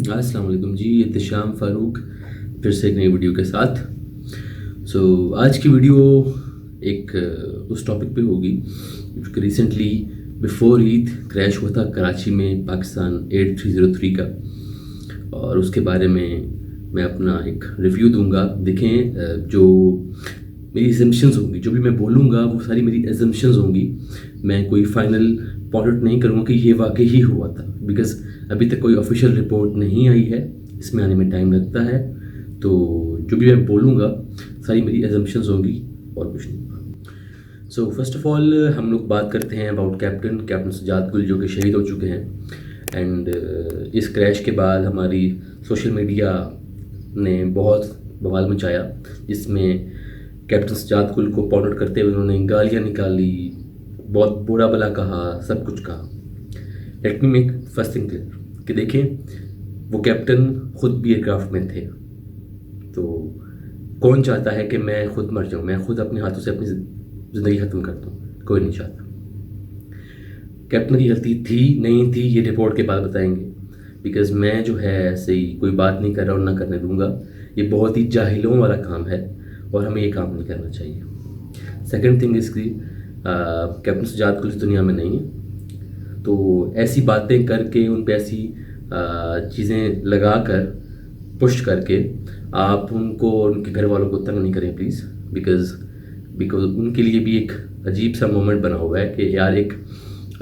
अस्सलाम वालेकुम जी, इत्तिशाम फ़ारूक फिर से एक नई वीडियो के साथ। आज की वीडियो एक उस टॉपिक पे होगी जो रिसेंटली बिफोर ईद क्रैश हुआ था कराची में पाकिस्तान 8303 का, और उसके बारे में मैं अपना एक रिव्यू दूंगा। देखें, जो मेरी एजम्पशंस होंगी, जो भी मैं बोलूँगा वो सारी मेरी एजम्पशंस होंगी। मैं कोई फाइनल पॉइंट आउट नहीं करूँगा कि ये वाकई ही हुआ था, बिकॉज़ अभी तक कोई ऑफिशियल रिपोर्ट नहीं आई है, इसमें आने में टाइम लगता है। तो जो भी मैं बोलूँगा सारी मेरी एजम्पशंस होंगी और कुछ नहीं। फर्स्ट ऑफ ऑल हम लोग बात करते हैं अबाउट कैप्टन सज्जाद गुल, जो कि शहीद हो चुके हैं। एंड इस क्रैश के बाद हमारी सोशल मीडिया ने बहुत बवाल मचाया, जिसमें कैप्टन सज्जाद गुल को पॉइंट आउट करते हुए उन्होंने गालियाँ निकाली, बहुत बुरा भला कहा, सब कुछ कहा। Let me make first thing clear कि देखें, वो कैप्टन खुद भी एयरक्राफ्ट में थे। तो कौन चाहता है कि मैं खुद मर जाऊँ, मैं खुद अपने हाथों से अपनी ज़िंदगी ख़त्म कर दूँ? कोई नहीं चाहता। कैप्टन की गलती थी नहीं थी ये रिपोर्ट के बाद बताएंगे, बिकॉज़ मैं जो है ऐसे ही कोई बात नहीं कर रहा और ना करने दूंगा। ये बहुत ही जाहिलों वाला काम है और हमें ये काम नहीं करना चाहिए। सेकंड थिंग इसकी, कैप्टन सज्जाद गुल इस दुनिया में नहीं है, तो ऐसी बातें करके उन पे ऐसी चीज़ें लगा कर पुश करके आप उनको और उनके घर वालों को तंग नहीं करें प्लीज़, बिकॉज उनके लिए भी एक अजीब सा मोमेंट बना हुआ है कि यार एक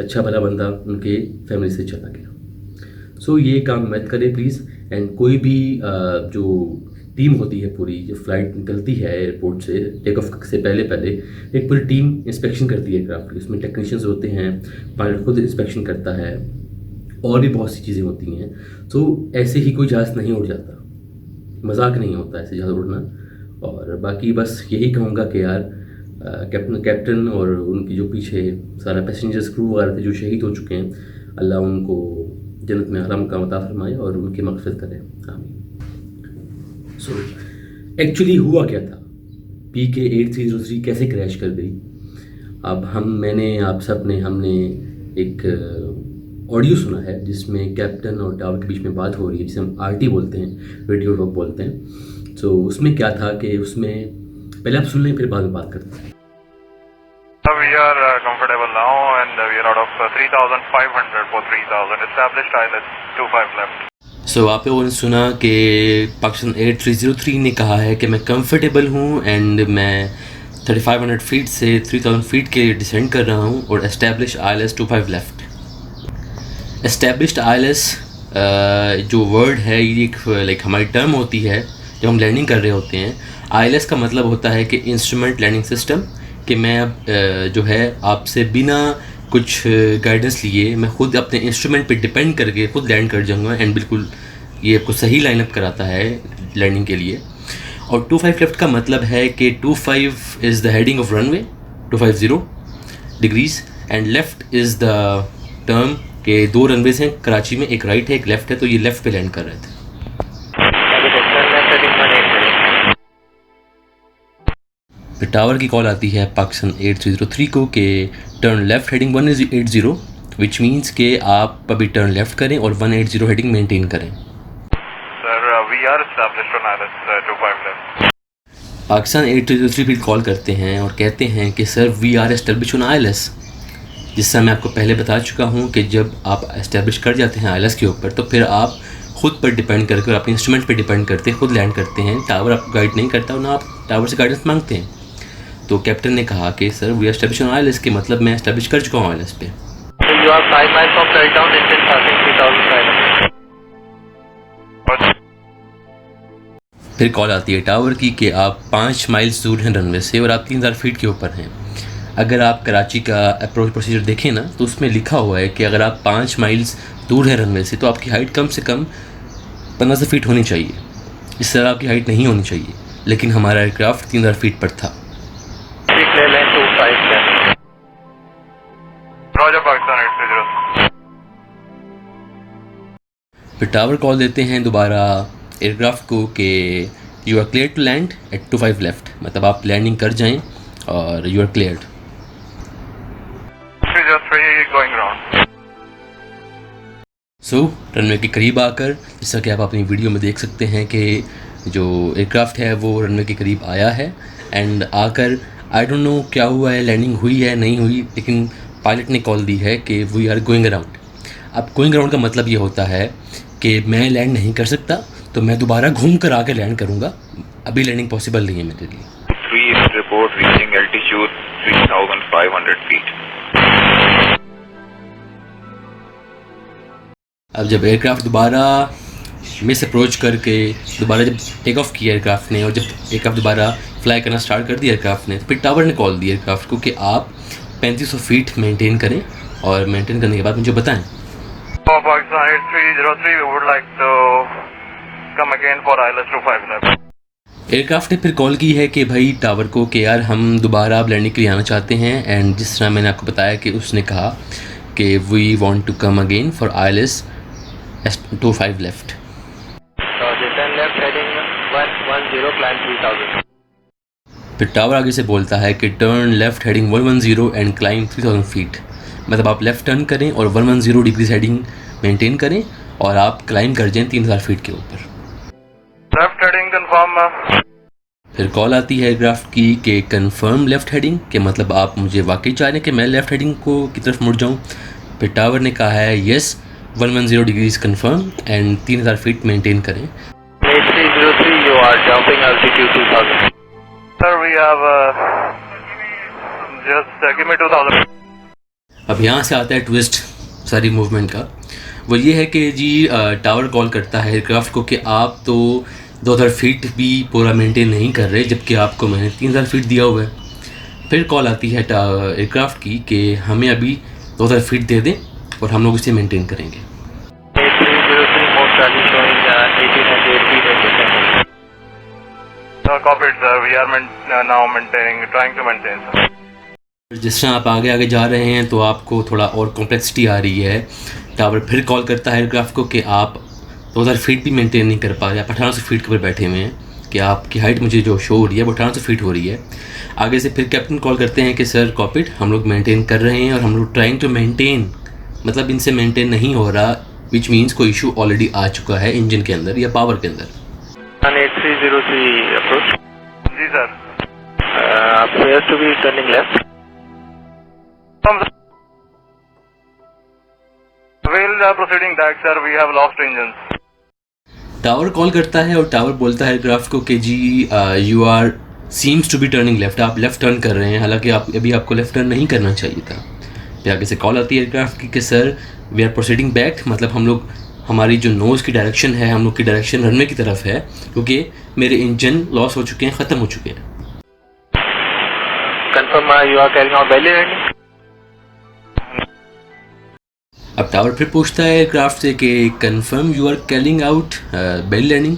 अच्छा भला बंदा उनके फैमिली से चला गया। ये काम मत करें प्लीज़। एंड कोई भी जो टीम होती है पूरी, जो फ्लाइट निकलती है एयरपोर्ट से टेक ऑफ से पहले एक पूरी टीम इंस्पेक्शन करती है एयरक्राफ्ट की। उसमें टेक्नीशियंस होते हैं, पायलट खुद इंस्पेक्शन करता है, और भी बहुत सी चीज़ें होती हैं। ऐसे ही कोई जहाज़ नहीं उड़ जाता, मजाक नहीं होता ऐसे जहाज़ उड़ना। और बाकी बस यही कहूँगा कि यार कैप्टन और उनकी जो पीछे सारा पैसेंजर्स क्रू वगैरह थे जो शहीद हो चुके हैं, अल्लाह उनको जन्नत में आला मकाम अता फरमाए और उनकी मग़फ़िरत करे, आमीन। एक्चुअली हुआ क्या था, PK8303 कैसे क्रैश कर गई? अब हमने एक ऑडियो सुना है जिसमें कैप्टन और टावर के बीच में बात हो रही है, जिसे हम RT बोलते हैं, रेडियो टॉक बोलते हैं। उसमें क्या था कि उसमें पहले आप सुन लें, फिर बाद में बात करते हैं। We are comfortable now and we are out of 3,500 for 3,000 established ILS 25 left. आप लोगों ने सुना कि पाकिस्तान 8303 ने कहा है कि मैं कंफर्टेबल हूँ एंड मैं 3,500 फीट से 3,000 फीट के डिसेंड कर रहा हूँ और establish ILS 25 left. Established ILS जो वर्ड है ये एक हमारी टर्म होती है जब हम लैंडिंग कर रहे होते हैं। ILS का मतलब होता है कि इंस्ट्रूमेंट लैंडिंग सिस्टम, कि मैं अब जो है आपसे बिना कुछ गाइडेंस लिए मैं खुद अपने इंस्ट्रूमेंट पे डिपेंड करके खुद लैंड कर जाऊँगा। एंड बिल्कुल ये आपको सही लाइनअप कराता है लैंडिंग के लिए। और 25 लेफ्ट का मतलब है कि 25 is the heading of runway 250 degrees and left is the term के 2 रनवेज हैं कराची में, एक राइट है एक लेफ़्ट है, तो ये लेफ़्ट पे लैंड कर रहे थे। फिर टावर की कॉल आती है पाकिस्तान 8303 को कि turn left heading 180, which means कि आप अभी टर्न लेफ़्ट करें और 180 हेडिंग मेंटेन करें। Sir we are established on ILS 25 left. Pakistan 8303 फिर कॉल करते हैं और कहते हैं कि sir we are established on ILS। जिससे मैं आपको पहले बता चुका हूँ कि जब आप एस्टैब्लिश कर जाते हैं ILS के ऊपर तो फिर आप खुद पर डिपेंड करके और अपने इंस्ट्रूमेंट पर डिपेंड करते खुद लैंड करते हैं। टावर आपको गाइड नहीं करता और ना आप टावर से गाइडेंस मांगते हैं। तो कैप्टन ने कहा कि sir we are establish on ILS के मतलब मैं एस्टैब्लिश कर चुका हूँ ILS पे। You are 5 miles from touchdown, distance passing 3,000 फिर कॉल आती है टावर की कि आप 5 माइल्स दूर हैं रनवे से और आप 3,000 फीट के ऊपर हैं। अगर आप कराची का अप्रोच प्रोसीजर देखें ना तो उसमें लिखा हुआ है कि अगर आप 5 माइल्स दूर हैं रनवे से तो आपकी हाइट कम से कम 1500 फीट होनी चाहिए। इस तरह आपकी हाइट नहीं होनी चाहिए, लेकिन हमारा एयरक्राफ्ट 3,000 फीट पर था। फिर टावर कॉल देते हैं दोबारा एयरक्राफ्ट को कि you are clear to land at 25 left, मतलब आप लैंडिंग कर जाएं और यू आर क्लियर्ड। रनवे के करीब आकर जैसा कि आप अपनी वीडियो में देख सकते हैं कि जो एयरक्राफ्ट है वो रनवे के करीब आया है एंड आकर आई डोंट नो क्या हुआ है, लैंडिंग हुई है नहीं हुई, लेकिन पायलट ने कॉल दी है कि वी आर गोइंग अराउंड। अब गोइंग अराउंड का मतलब ये होता है कि मैं लैंड नहीं कर सकता तो मैं दोबारा घूम कर आकर लैंड करूँगा, अभी लैंडिंग पॉसिबल नहीं है मेरे लिए। Report reaching altitude 3,500 feet. अब जब एयरक्राफ्ट दोबारा मिस अप्रोच करके दोबारा जब टेक ऑफ किया एयरक्राफ्ट ने और जब एयरक्राफ्ट दोबारा फ्लाई करना स्टार्ट कर दिया एयरक्राफ्ट ने, फिर टावर ने कॉल दिया एयरक्राफ्ट को कि आप 3500 फीट मेंटेन करें और मेंटेन करने के बाद मुझे बताएं। Pakistan 8303, we would like to come again for ILS 25 left. Aircraft ने फिर कॉल की है कि भाई टावर को कि यार हम दोबारा अब लैंडिंग के लिए आना चाहते हैं एंड जिस तरह मैंने आपको बताया कि उसने कहा कि we want to come again for ILS 25 left. फिर टावर आगे से बोलता है कि turn left heading 110 and climb 3000 feet, मतलब आप लेफ़्ट टर्न करें और 110 डिग्रीज हेडिंग मेंटेन करें और आप क्लाइंब कर जाएं 3000 फीट के ऊपर। Left heading confirm. फिर कॉल आती है एयरक्राफ्ट की कि कंफर्म लेफ़्ट हेडिंग, के मतलब आप मुझे वाकई चाह रहे हैं कि मैं लेफ़्ट हेडिंग की तरफ मुड़ जाऊं। फिर टावर ने कहा है yes 110 degrees confirm and 3000 feet maintain करें। 8303, you are jumping altitude 2000. Sir, we have just give me 2000. अब यहाँ से आता है ट्विस्ट सारी मूवमेंट का, वो ये है कि जी टावर कॉल करता है एयरक्राफ्ट को कि आप तो 2000 फीट भी पूरा मेंटेन नहीं कर रहे जबकि आपको मैंने 3000 फीट दिया हुआ है। फिर कॉल आती है एयरक्राफ्ट की कि हमें अभी 2000 फीट दे दें और हम लोग इसे मेंटेन करेंगे। 8303, most rally showing 1808 feet at descent. Copy, sir. We are now maintaining, trying to maintain, sir. जिस तरह आप आगे आगे जा रहे हैं तो आपको थोड़ा और कॉम्प्लेक्सिटी आ रही है। टावर फिर कॉल करता है एयरक्राफ्ट को कि आप 2000 फीट भी मेंटेन नहीं कर पा रहे, आप 1800 फीट के ऊपर बैठे हुए हैं, कि आपकी हाइट मुझे जो शो हो रही है वो 1800 फीट हो रही है। आगे से फिर कैप्टन कॉल करते हैं कि सर कॉपिट हम लोग मेंटेन कर रहे हैं और हम लोग ट्राइंग टू मेंटेन, मतलब इनसे मेंटेन नहीं हो रहा, विच मीन्स कोई इशू ऑलरेडी आ चुका है इंजन के अंदर या पावर के अंदर। 8303 approach. जी sir. Appears to be turning left. We'll proceeding back, sir. We have lost engines. Tower call करता है और टावर बोलता है एयरक्राफ्ट को कि जी you are seems to be turning left, आप लेफ़्ट टर्न कर रहे हैं, हालांकि आप अभी आपको लेफ़्ट टर्न नहीं करना चाहिए था। फिर आगे से कॉल आती है एयरक्राफ्ट की कि sir we are proceeding back, मतलब हम लोग हमारी जो नोज़ की डायरेक्शन है, हम लोग की डायरेक्शन रनवे की तरफ है क्योंकि मेरे इंजन लॉस हो चुके हैं, ख़त्म हो चुके हैं। Confirm you are carrying out belly landing. अब टावर फिर पूछता है एयरक्राफ्ट से कि confirm you are carrying out belly landing.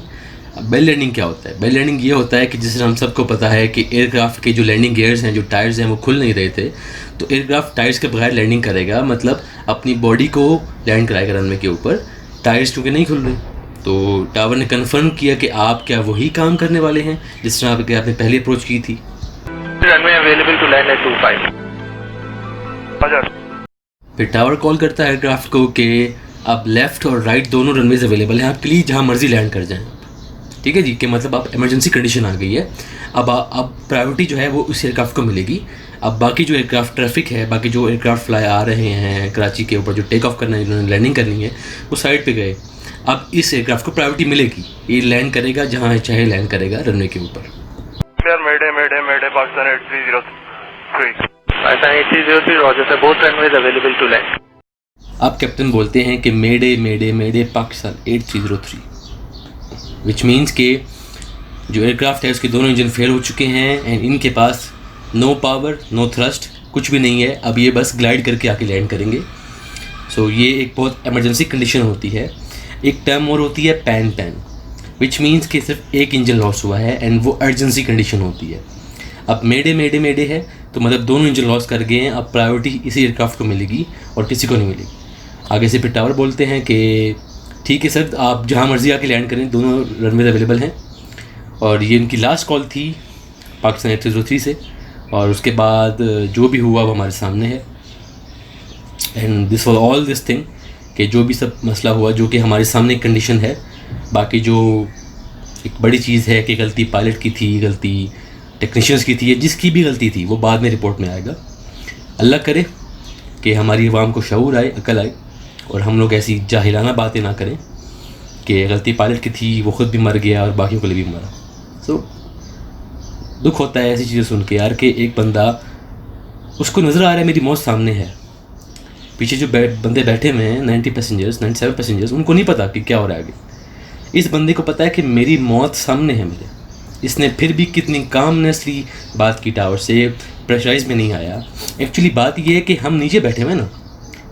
Belly landing क्या होता है? बेल लैंडिंग ये होता है कि जिस तरह हम सबको पता है कि एयरक्राफ्ट के जो लैंडिंग गियर्स हैं, जो टायर्स हैं, वो खुल नहीं रहे थे, तो एयरक्राफ्ट टायर्स के बगैर लैंडिंग करेगा, मतलब अपनी बॉडी को लैंड कराएगा रनवे के ऊपर, टायर्स चूँकि नहीं खुल रहे। तो टावर ने कंफर्म किया कि आप क्या वही काम करने वाले हैं जिस तरह आपने पहले अप्रोच की थी। Runway available to land at 25. फिर टावर कॉल करता है एयरक्राफ्ट को कि अब लेफ़्ट और राइट दोनों रनवेज अवेलेबल हैं, आप प्लीज़ जहाँ मर्जी लैंड कर जाएं। ठीक है जी, कि मतलब अब इमरजेंसी कंडीशन आ गई है, अब प्रायोरिटी जो है वो उस एयरक्राफ्ट को मिलेगी। अब बाकी जो एयरक्राफ्ट ट्रैफिक है, बाकी जो एयरक्राफ्ट फ्लाई आ रहे हैं कराची के ऊपर, जो टेक ऑफ करना है, जिन्होंने लैंडिंग करनी है, वो साइड पे गए। अब इस एयरक्राफ्ट को प्रायोरिटी मिलेगी, ये लैंड करेगा जहाँ चाहे लैंड करेगा रनवे के ऊपर। Mayday, Pakistan 8303. Pakistan 8303, Roger sir, both runways available to land. अब कैप्टन बोलते हैं कि मेडे पाकिस्तान 8303, विच मीन्स के जो एयरक्राफ्ट है उसके दोनों इंजन फेल हो चुके हैं एंड इनके पास नो पावर, नो थ्रस्ट, कुछ भी नहीं है, अब ये बस ग्लाइड करके आके लैंड करेंगे। सो ये एक बहुत इमरजेंसी कंडीशन होती है। एक टर्म और होती है पैन, विच मीन्स कि सिर्फ एक इंजन लॉस हुआ है एंड वो अर्जेंसी कंडीशन होती है। अब मेडे है तो मतलब दोनों इंजन लॉस कर गए हैं, अब प्रायोरिटी इसी एयरक्राफ्ट को मिलेगी और किसी को नहीं मिलेगी। आगे से फिर टावर बोलते हैं कि ठीक है सर, आप जहाँ मर्जी आके लैंड करें, दोनों रनवेज अवेलेबल हैं। और ये इनकी लास्ट कॉल थी पाकिस्तान 8303 से, और उसके बाद जो भी हुआ वो हमारे सामने है। And this was all this thing कि जो भी सब मसला हुआ, जो कि हमारे सामने कंडीशन है, बाकी जो एक बड़ी चीज़ है कि गलती पायलट की थी, गलती टेक्नीशियंस की थी, या जिसकी भी गलती थी, वो बाद में रिपोर्ट में आएगा। अल्लाह करे कि हमारी अवाम को शऊर आए, अकल आए, और हम लोग ऐसी जाहिलाना बातें ना करें कि गलती पायलट की थी, वो ख़ुद भी मर गया और बाकियों के लिए भी मरा। सो दुख होता है ऐसी चीज़ें सुन के यार, कि एक बंदा, उसको नज़र आ रहा है मेरी मौत सामने है, पीछे जो बंदे बैठे हुए हैं 90 पैसेंजर्स, 97 पैसेंजर्स, उनको नहीं पता कि क्या हो रहा है आगे। इस बंदे को पता है कि मेरी मौत सामने है मेरे। इसने फिर भी कितनी कामनेसली बात की, टावर से प्रेशराइज में नहीं आया। एक्चुअली बात ये है कि हम नीचे बैठे हुए ना,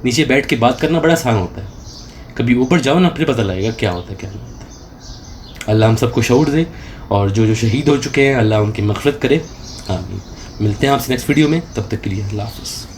नीचे बैठ के बात करना बड़ा आसान होता है, कभी ऊपर जाओ ना, फिर पता लगेगा क्या होता है क्या नहीं होता। अल्लाह हम सबको शऊर दे, और जो शहीद हो चुके हैं अल्लाह उनकी मग़फ़िरत करे। आमीन। मिलते हैं आपसे नेक्स्ट वीडियो में, तब तक के लिए अल्लाह हाफ़िज़।